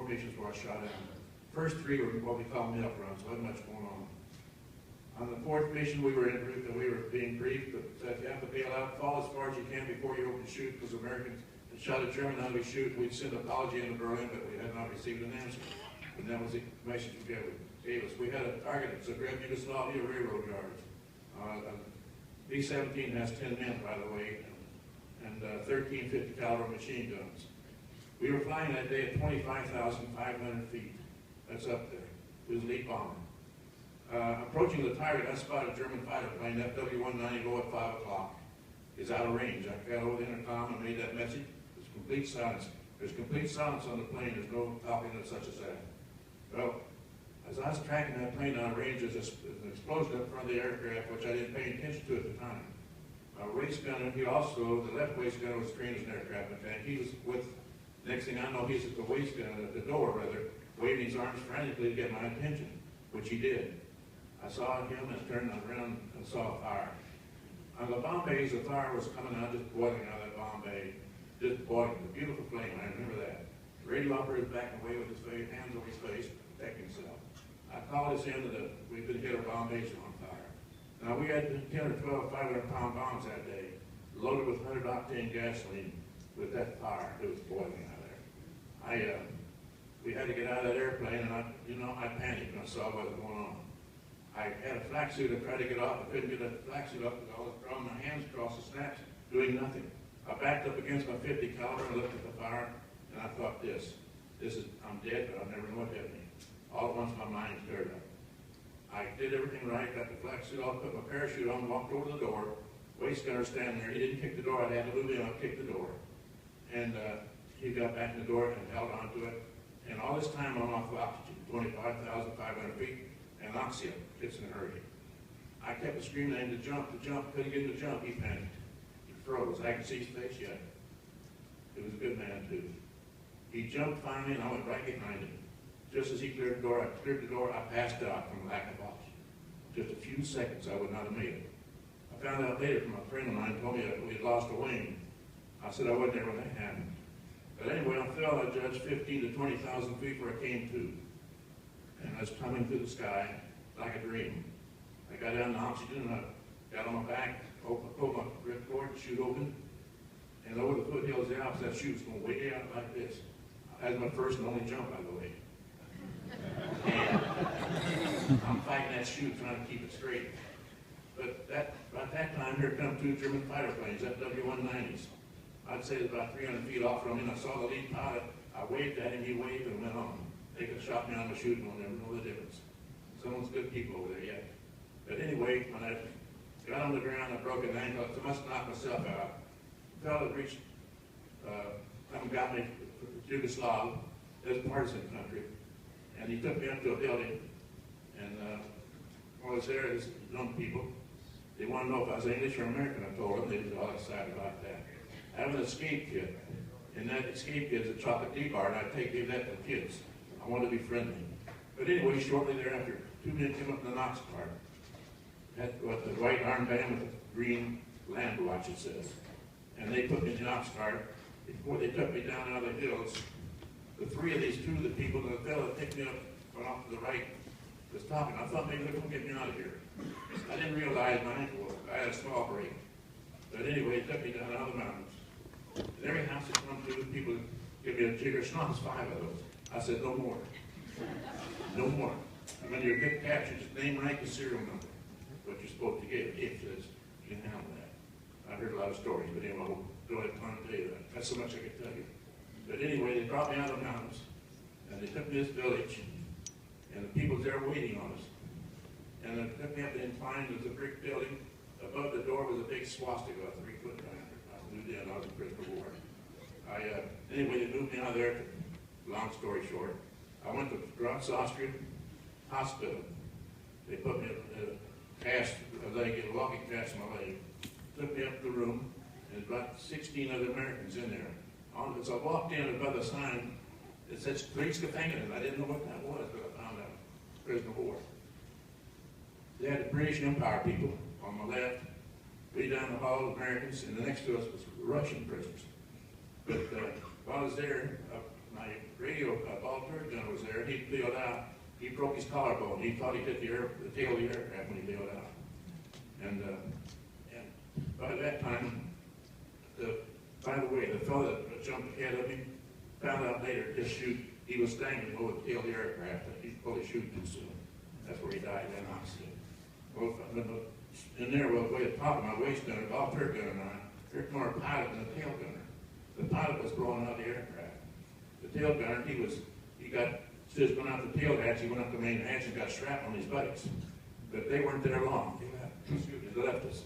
missions where I shot in. First 3 were what we call milk runs, wasn't much going on. On the 4th mission, we were being briefed that you have to bail out, fall as far as you can before you open shoot, because Americans had shot a German out of his chute. We'd send an apology into Berlin, but we had not received an answer. And that was the message we gave us. We had a target that said Yugoslavia railroad yards. B-17 has 10 men, by the way, and 13 50 caliber machine guns. We were flying that day at 25,500 feet. That's up there. It was a lead bomber. Approaching the target, I spotted a German fighter plane, WWII low at 5 o'clock. It's out of range. I got over the intercom and made that message. There's complete silence. There's complete silence on the plane. There's no talking such as that. Well, as I was tracking that plane out of range, there's an explosion up front of the aircraft, which I didn't pay attention to at the time. Our waist gunner, the left waist gunner was trained as an aircraft mechanic. He was with, next thing I know, he's at the waist gunner, at the door rather, waving his arms frantically to get my attention, which he did. I saw him and turned around and saw a fire. On the bomb bays, the fire was coming out, just boiling out of that bomb bay, just boiling, a beautiful flame, I remember that. The radio operator was backing away with his face, hands over his face, to protect himself. I called us in that we've been hit, our bomb bays on fire. Now we had 10 or 12 500-pound bombs that day, loaded with 100-octane gasoline with that fire. It was boiling out there. We had to get out of that airplane, and I panicked when I saw what was going on. I had a flak suit. I tried to get off. I couldn't get that flak suit up because I was drawing my hands across the snaps, doing nothing. I backed up against my 50 caliber and looked at the fire, and I thought, I'm dead, but I'll never know what hit me. All at once, my mind cleared up. I did everything right, got the flak suit off, put my parachute on, walked over to the door. Waist gunner standing there. He didn't kick the door. I had to move in. I kicked the door. And he got back in the door and held onto it. And all this time, I'm off altitude, 25,500 feet, and oxygen gets in a hurry. I kept screaming at him to jump, couldn't get him to jump. He panicked. He froze. I could see his face yet. He was a good man, too. He jumped finally, and I went right behind him. Just as he cleared the door, I passed out from lack of oxygen. Just a few seconds, I would not have made it. I found out later from a friend of mine, told me that we had lost a wing. I said I wasn't there when that happened. But anyway, I fell, I judged 15 to 20,000 feet where I came to. And I was coming through the sky like a dream. I got down the oxygen, and I got on my back, pulled my ripcord, chute open, and over the foothills of the Alps, that chute was going way out like this. That was my first and only jump, by the way. And I'm fighting that chute, trying to keep it straight. But at that time, here come 2 German fighter planes, WWIIs. I'd say it's about 300 feet off from him. I saw the lead pilot. I waved at him, he waved and went on. They could have shot me on the chute and I'll never know the difference. Someone's good people over there yet. But anyway, when I got on the ground, I broke an ankle. I must knock myself out. The fellow that reached, got me to Yugoslavia, this partisan country, and he took me up to a building. And while I was there, there's young people. They wanted to know if I was English or American. I told them. They was all excited about that. I have an escape kit, and that escape kit is a chocolate D-bar, and I give that to kids. I want to be friendly. But anyway, shortly thereafter, 2 men came up in the Knox cart. Had what the white armband with the green land watch, it says. And they put me in the Knox cart. Before they took me down out of the hills, the 3 of these 2 of the people, the fellow that picked me up, went off to the right, was talking. I thought maybe they're going to get me out of here. I didn't realize my ankle, I had a small break. But anyway, they took me down out of the mountains. And every house that come through, people give me a jigger schnapps, 5 of those. I said, no more. No more. And when you get captured, just name, rank, and serial number. What you're supposed to give, if this, you can handle that. I've heard a lot of stories, but anyway, I won't go ahead and tell you that. That's so much I can tell you. But anyway, they brought me out of the mountains, and they took me to this village, and the people there waiting on us. And they took me up the incline. There was a brick building. Above the door was a big swastika, 3 foot diameter. I knew then I was a prisoner of war. Anyway, they moved me out of there. Long story short, I went to Graz, Austria hospital. They put me in a cast, a leg, a walking cast in my leg. Took me up to the room, and there's about 16 other Americans in there. As I walked in, above the sign, it said Kriegsgefangenen. I didn't know what that was, but I found out. Prisoner of war. They had the British Empire people on my left, way down the hall, Americans, and the next to us was Russian prisoners. But while I was there, my radio ball turret gunner was there, and he bailed out. He broke his collarbone. He thought he hit the tail of the aircraft when he bailed out. And by that time, by the way, the fellow that jumped ahead of him found out later he was dangling over the tail of the aircraft. He fully shoot too soon. That's where he died then, obviously. Well, in there, way at the top of my waist gunner, ball turret gunner, and there's more pilot than the tail gunner. The pilot was blowing out the aircraft. The tail gunner, instead of going out the tail hatch, he went up the main hatch and got strapped on his buddies. But they weren't there long. They left us.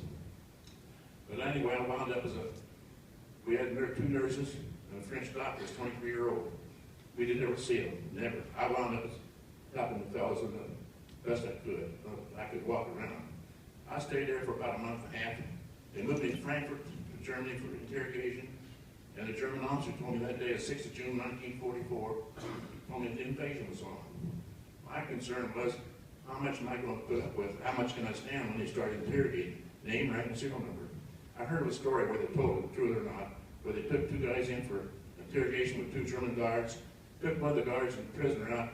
But anyway, I wound up we had 2 nurses and a French doctor, 23-year-old. We didn't ever see him, never. I wound up helping the fellows in the best I could. I could walk around. I stayed there for about a month and a half. They moved me to Frankfurt, to Germany for interrogation. And the German officer told me that day, the 6th of June, 1944, told me the invasion was on. My concern was, how much am I going to put up with? How much can I stand when they started interrogating? Name, rank, and serial number. I heard of a story where they told it, true or not, where they took 2 guys in for interrogation with 2 German guards, took one of the guards and the prisoner out.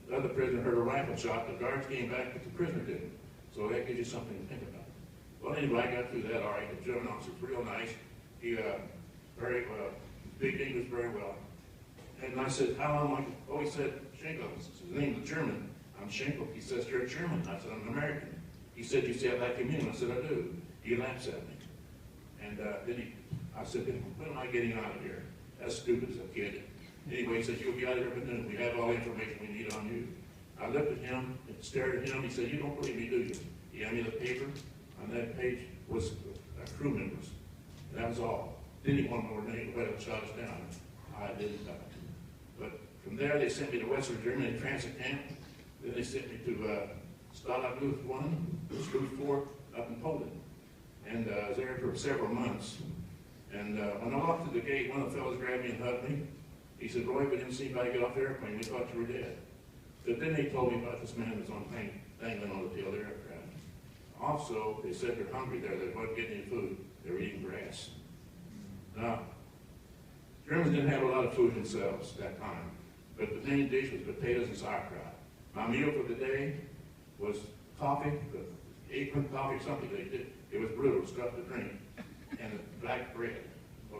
The other prisoner heard a rifle shot. The guards came back, but the prisoner didn't. So that gives you something to think about. Well, anyway, I got through that all right. The German officer was real nice. He very well, speak English very well. And I said, how long am I? Oh, he said, Shenkel. His name was German. I'm Shenkel. He says, you're German. I said, I'm American. He said, you say I like him in? I said, I do. He laughs at me. And I said, when am I getting out of here? That's stupid as a kid. Anyway, he says, you'll be out of here within a minute. We have all the information we need on you. I looked at him and stared at him. He said, you don't believe me, do you? He handed me the paper. On that page was crew members. And that was all. Didn't even want to know their name, but shot us down. I didn't. But from there, they sent me to Western Germany transit camp. Then they sent me to Stalag Luft 1, Luft 4, up in Poland. And I was there for several months. And when I walked through the gate, one of the fellows grabbed me and hugged me. He said, Roy, we didn't see anybody get off the airplane. We thought you were dead. But then they told me about this man who was on plane dangling on the tail of the aircraft. Also, they said they're hungry there. They weren't getting any food. They were eating grass. Now, Germans didn't have a lot of food themselves at that time, but the main dish was potatoes and sauerkraut. My meal for the day was coffee, apron coffee, something they did. It was brutal, stuff to drink, and black bread.